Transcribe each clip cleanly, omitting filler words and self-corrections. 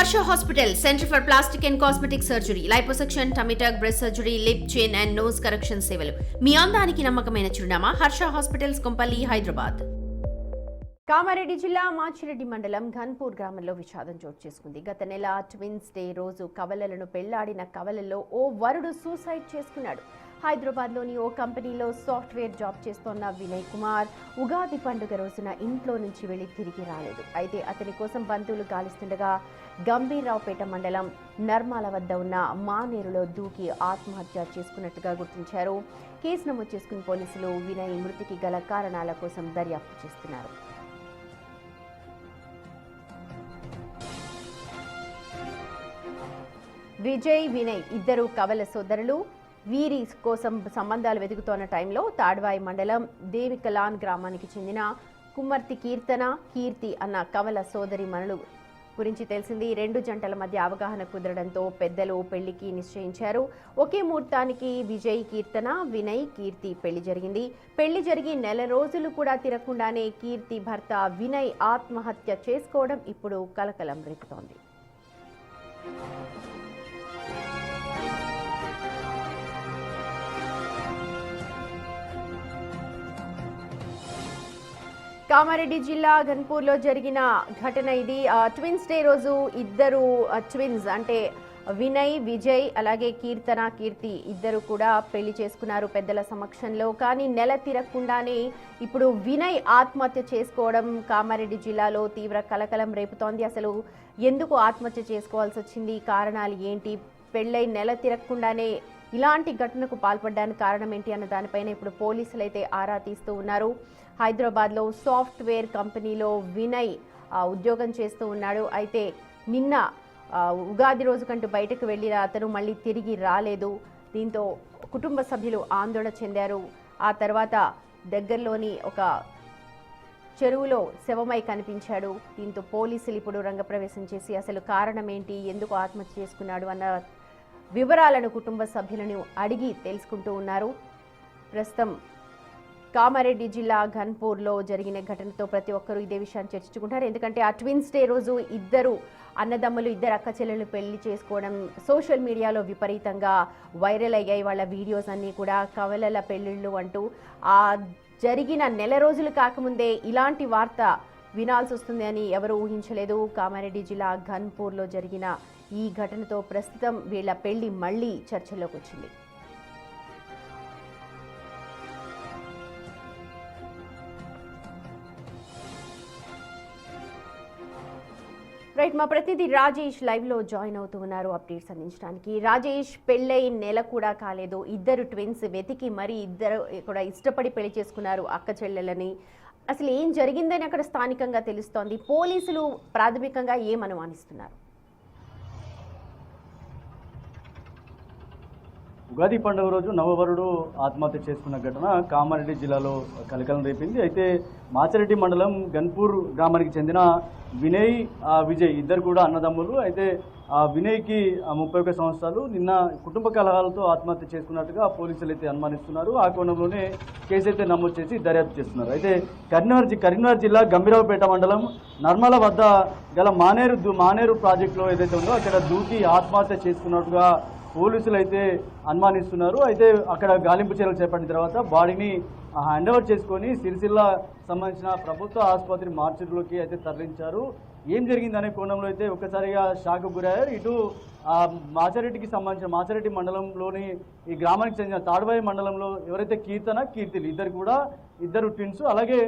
Harsha Hospital, Center for Plastic and Cosmetic Surgery, Liposuction, Tummy tuck, breast surgery, lip, chin and nose correction సేవలు. మీ అందానికి నమ్మకమైన చిరునామా Harsha hospitals Kompally, Hyderabad. Kamareddy జిల్లా మాచిరెడ్డి మండలం ఘన్పూర్ గ్రామంలో విషాదం చోటు చేసుకుంది. గత నెల ట్విన్స్ డే రోజు కవలలను పెళ్లాడిన కవలల్లో ఓ వరుడు సూసైడ్ చేసుకున్నాడు. హైదరాబాద్లోని ఓ కంపెనీలో సాఫ్ట్వేర్ జాబ్ చేస్తోన్న వినయ్ కుమార్ ఉగాది పండుగ రోజున ఇంట్లో నుంచి వెళ్లి తిరిగి రాలేదు. అయితే అతని కోసం బంధువులు గాలిస్తుండగా గంభీర్రావుపేట మండలం నర్మాల వద్ద ఉన్న మానేరులో దూకి ఆత్మహత్య చేసుకున్నట్టుగా గుర్తించారు. కేసు నమోదు చేసుకున్న పోలీసులు వినయ్ మృతికి గల కారణాల కోసం దర్యాప్తు చేస్తున్నారు. విజయ్, వినయ్ ఇద్దరు కవల సోదరులు. వీరి కోసం సంబంధాలు వెతుకుతోన్న టైంలో తాడ్వాయి మండలం దేవికలాన్ గ్రామానికి చెందిన కుమ్మర్తి కీర్తి అన్న కవల సోదరి మనులు గురించి తెలిసింది. రెండు జంటల మధ్య అవగాహన కుదరడంతో పెద్దలు పెళ్లికి నిశ్చయించారు. ఒకే ముహూర్తానికి విజయ్ వినయ్ కీర్తి పెళ్లి జరిగింది. పెళ్లి జరిగి నెల రోజులు కూడా తిరగకుండానే కీర్తి భర్త వినయ్ ఆత్మహత్య చేసుకోవడం ఇప్పుడు కలకలం రేపుతోంది. కామారెడ్డి జిల్లా ఘన్పూర్లో జరిగిన ఘటన ఇది. ట్విన్స్ డే రోజు ఇద్దరు ట్విన్స్ అంటే వినయ్, విజయ్ అలాగే కీర్తి ఇద్దరు కూడా పెళ్లి చేసుకున్నారు పెద్దల సమక్షంలో. కానీ నెల తిరగకుండానే ఇప్పుడు వినయ్ ఆత్మహత్య చేసుకోవడం కామారెడ్డి జిల్లాలో తీవ్ర కలకలం రేపుతోంది. అసలు ఎందుకు ఆత్మహత్య చేసుకోవాల్సి వచ్చింది, కారణాలు ఏంటి, పెళ్ళై నెల తిరగకుండానే ఇలాంటి ఘటనకు పాల్పడడానికి కారణం ఏంటి అన్న దానిపైన ఇప్పుడు పోలీసులు అయితే ఆరా తీస్తూ ఉన్నారు. హైదరాబాద్లో సాఫ్ట్వేర్ కంపెనీలో వినయ్ ఉద్యోగం చేస్తూ ఉన్నాడు. అయితే నిన్న ఉగాది రోజు కంటూ బయటకు వెళ్ళిన అతను మళ్ళీ తిరిగి రాలేదు. దీంతో కుటుంబ సభ్యులు ఆందోళన చెందారు. ఆ తర్వాత దగ్గరలోని ఒక చెరువులో శవమై కనిపించాడు. దీంతో పోలీసులు ఇప్పుడు రంగప్రవేశం చేసి అసలు కారణం ఏంటి, ఎందుకు ఆత్మహత్య చేసుకున్నాడు అన్న వివరాలను కుటుంబ సభ్యులను అడిగి తెలుసుకుంటూ ఉన్నారు. ప్రస్తుతం కామారెడ్డి జిల్లా ఘన్పూర్లో జరిగిన ఘటనతో ప్రతి ఒక్కరూ ఇదే విషయాన్ని చర్చించుకుంటారు. ఎందుకంటే ఆ ట్విన్స్ డే రోజు ఇద్దరు అన్నదమ్ములు, ఇద్దరు అక్క చెల్లెలు పెళ్లి చేసుకోవడం సోషల్ మీడియాలో విపరీతంగా వైరల్ అయ్యాయి. వాళ్ళ వీడియోస్ అన్నీ కూడా కవలల పెళ్లిళ్ళు అంటూ ఆ జరిగిన నెల రోజులు కాకముందే ఇలాంటి వార్త వినాల్సి వస్తుంది అని ఎవరు ఊహించలేదు. కామారెడ్డి జిల్లా ఘన్పూర్లో జరిగిన ఈ ఘటనతో ప్రస్తుతం వీళ్ళ పెళ్లి మళ్లీ చర్చల్లోకి వచ్చింది. రైట్, మా ప్రతినిధి రాజేష్ లైవ్ లో జాయిన్ అవుతూ ఉన్నారు అప్డేట్స్ అందించడానికి. రాజేష్, పెళ్ళై నెల కూడా కాలేదు, ఇద్దరు ట్విన్స్ వెతికి మరి ఇద్దరు కూడా ఇష్టపడి పెళ్లి చేసుకున్నారు అక్క చెల్లెలని. అసలు ఏం జరిగిందని అక్కడ స్థానికంగా తెలుస్తోంది. పోలీసులు ప్రాథమికంగా ఏం అనుమానిస్తున్నారు? ఉగాది పండుగ రోజు నవవరుడు ఆత్మహత్య చేసుకున్న ఘటన కామారెడ్డి జిల్లాలో కలకలం రేపింది. అయితే మాచిరెడ్డి మండలం ఘన్పూర్ గ్రామానికి చెందిన వినయ్, విజయ్ ఇద్దరు కూడా అన్నదమ్ములు. అయితే వినయ్కి 31 సంవత్సరాలు. నిన్న కుటుంబ కలహాలతో ఆత్మహత్య చేసుకున్నట్టుగా పోలీసులు అయితే అనుమానిస్తున్నారు. ఆ కోణంలోనే కేసు అయితే నమోదు చేసి దర్యాప్తు చేస్తున్నారు. అయితే కరీంనగర్ జిల్లా గంభీరావుపేట మండలం నర్మల వద్ద గల మానేరు ప్రాజెక్టులో ఏదైతే ఉందో అక్కడ దూకి ఆత్మహత్య చేసుకున్నట్టుగా పోలీసులు అయితే అనుమానిస్తున్నారు. అయితే అక్కడ గాలింపు చర్యలు చేపట్టిన తర్వాత బాడీని హ్యాండ్ ఓవర్ చేసుకొని సిరిసిల్ల సంబంధించిన ప్రభుత్వ ఆసుపత్రి మార్చిలోకి అయితే తరలించారు. ఏం జరిగిందనే కోణంలో అయితే ఒక్కసారిగా షాక్ గురయ్యారు. ఇటు మాచిరెడ్డి మండలంలోని ఈ గ్రామానికి చెందిన తాడ్వాయి మండలంలో ఎవరైతే కీర్తిలు ఇద్దరు ట్విన్స్, అలాగే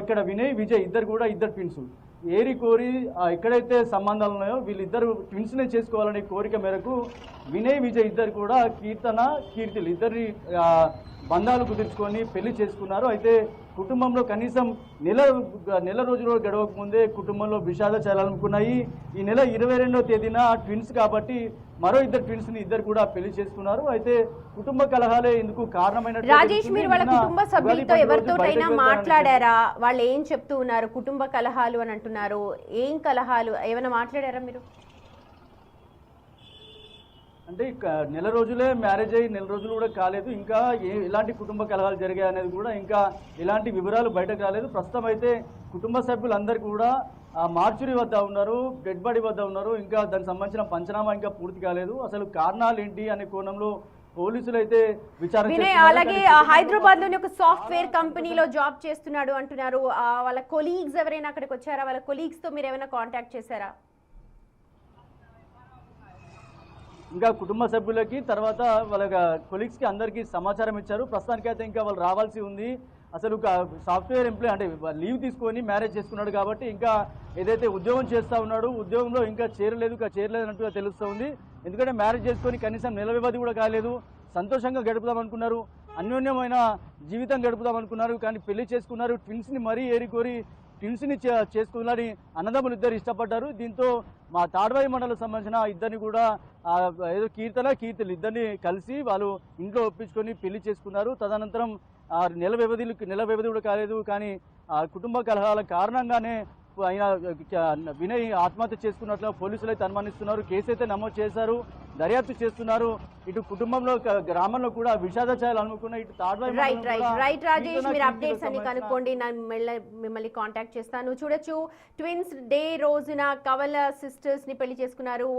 ఇక్కడ వినయ్, విజయ్ ఇద్దరు ట్విన్స్. ఏరి కోరి ఎక్కడైతే సంబంధాలు ఉన్నాయో వీళ్ళిద్దరు ట్విన్స్నే చేసుకోవాలనే కోరిక మేరకు వినయ్, విజయ్ ఇద్దరు కూడా కీర్తిలు ఇద్దరి బంధాలు కుదుర్చుకొని పెళ్లి చేసుకున్నారు. అయితే కుటుంబంలో కనీసం నెల రోజులు గడవక ముందే కుటుంబంలో విషాద చాలనుకున్నాయి. ఈ నెల 22వ తేదీన ట్విన్స్ కాబట్టి మరో ఇద్దరు ట్విన్స్ ని ఇద్దరు కూడా పెళ్లి చేసుకున్నారు. అయితే కుటుంబ కలహాలే ఎందుకు కారణమైన రాజేష్, మీరు వాళ్ళ కుటుంబ సభ్యులతో ఎవరితోటైనా మాట్లాడారా? వాళ్ళు ఏం చెప్తూ ఉన్నారు? కుటుంబ కలహాలు అని అంటున్నారు. ఏం కలహాలు, ఏమైనా మాట్లాడారా మీరు? అంటే నెల రోజులే మ్యారేజ్ అయ్యి నెల రోజులు కూడా కాలేదు, ఇంకా ఎలాంటి కుటుంబ కలహాలు జరిగాయి అనేది కూడా ఇంకా ఎలాంటి వివరాలు బయటకు రాలేదు. ప్రస్తుతం అయితే కుటుంబ సభ్యులందరూ కూడా మార్చురీ వద్ద ఉన్నారు, డెడ్ బాడీ వద్ద ఉన్నారు. ఇంకా దానికి సంబంధించిన పంచనామా ఇంకా పూర్తి కాలేదు. అసలు కారణాలు ఏంటి అనే కోణంలో పోలీసులు అయితే విచారణ వినయ్ చేస్తున్నారు. అలాగే హైదరాబాద్ లోని ఒక సాఫ్ట్వేర్ కంపెనీలో జాబ్ చేస్తున్నాడు అంటున్నారు. వాళ్ళ కొలీగ్స్ ఎవరైనా అక్కడికి వచ్చారా? వాళ్ళ కొలీగ్స్ తో మీరు ఏమైనా కాంటాక్ట్ చేశారా? ఇంకా కుటుంబ సభ్యులకి తర్వాత వాళ్ళ కొలీగ్స్కి అందరికీ సమాచారం ఇచ్చారు. ప్రస్తుతానికి అయితే ఇంకా వాళ్ళు రావాల్సి ఉంది. అసలు ఒక సాఫ్ట్వేర్ ఎంప్లాయ్ అంటే లీవ్ తీసుకొని మ్యారేజ్ చేసుకున్నాడు కాబట్టి ఇంకా ఏదైతే ఉద్యోగం చేస్తూ ఉన్నాడు ఉద్యోగంలో ఇంకా చేరలేదన్నట్టుగా తెలుస్తుంది. ఎందుకంటే మ్యారేజ్ చేసుకొని కనీసం నెల వ్యవధి కూడా కాలేదు. సంతోషంగా గడుపుదాం అనుకున్నారు, అన్యోన్యమైన జీవితం గడుపుదాం అనుకున్నారు. కానీ పెళ్లి చేసుకున్నారు. ట్విన్స్ని మరీ ఏరికోరి ట్విన్స్ని చేసుకున్నారని అన్నదమ్ములు ఇద్దరు ఇష్టపడ్డారు. దీంతో మా తాడ్వాయి మండలం సంబంధించిన ఇద్దరిని కూడా ఏదో కీర్తులు ఇద్దరిని కలిసి వాళ్ళు ఇంట్లో ఒప్పించుకొని పెళ్లి చేసుకున్నారు. తదనంతరం నెల వ్యవధి కూడా కాలేదు. కానీ కుటుంబ కలహాల కారణంగానే ఆయన వినయ్ ఆత్మహత్య చేసుకున్నట్లు పోలీసులు అయితే అనుమానిస్తున్నారు. కేసు అయితే నమోదు చేశారు, దర్యాప్తు చేస్తున్నారు. ఇటు కుటుంబంలో గ్రామంలో కూడా విషాద ఛాయలు అనుకున్న ఇటు రైట్ రాజేష్, మీరు అప్డేట్స్ అన్ని కనుక్కోండి, నేను మిమ్మల్ని కాంటాక్ట్ చేస్తాను. చూడొచ్చు, ట్విన్స్ డే రోజున కవల సిస్టర్స్ ని పెళ్లి చేసుకున్నారు,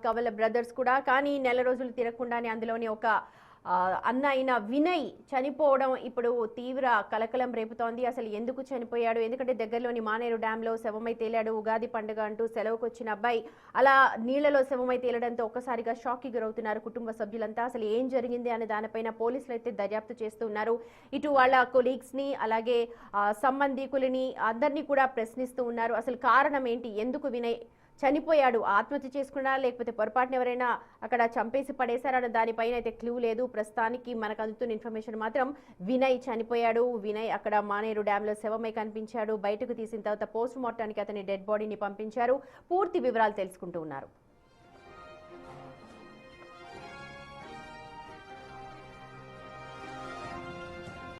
కవల బ్రదర్స్ కూడా. కానీ నెల రోజులు తిరగకుండానే అందులోని ఒక అన్న అయిన వినయ్ చనిపోవడం ఇప్పుడు తీవ్ర కలకలం రేపుతోంది. అసలు ఎందుకు చనిపోయాడు? ఎందుకంటే దగ్గరలోని మానేరు డ్యాంలో శవమై తేలాడు. ఉగాది పండుగ అంటూ సెలవుకు వచ్చిన అబ్బాయి అలా నీళ్లలో శవమై తేలడంతో ఒక్కసారిగా షాక్కి గురవుతున్నారు కుటుంబ సభ్యులంతా. అసలు ఏం జరిగింది అనే దానిపైన పోలీసులు అయితే దర్యాప్తు చేస్తూ ఉన్నారు. ఇటు వాళ్ళ కొలీగ్స్ని అలాగే సంబంధికులని అందరినీ కూడా ప్రశ్నిస్తూ ఉన్నారు. అసలు కారణం ఏంటి? ఎందుకు వినయ్ చనిపోయాడు? ఆత్మహత్య చేసుకున్నా లేకపోతే పొరపాటున ఎవరైనా అక్కడ చంపేసి పడేశారన్న దానిపైన అయితే క్లూ లేదు. ప్రస్తుతానికి మనకు అందుతున్న ఇన్ఫర్మేషన్ మాత్రం వినయ్ చనిపోయాడు. వినయ్ అక్కడ మానేరు డ్యాంలో శవమై కనిపించాడు. బయటకు తీసిన తర్వాత పోస్ట్ మార్టానికి అతని డెడ్ బాడీని పంపించారు. పూర్తి వివరాలు తెలుసుకుంటూ ఉన్నారు.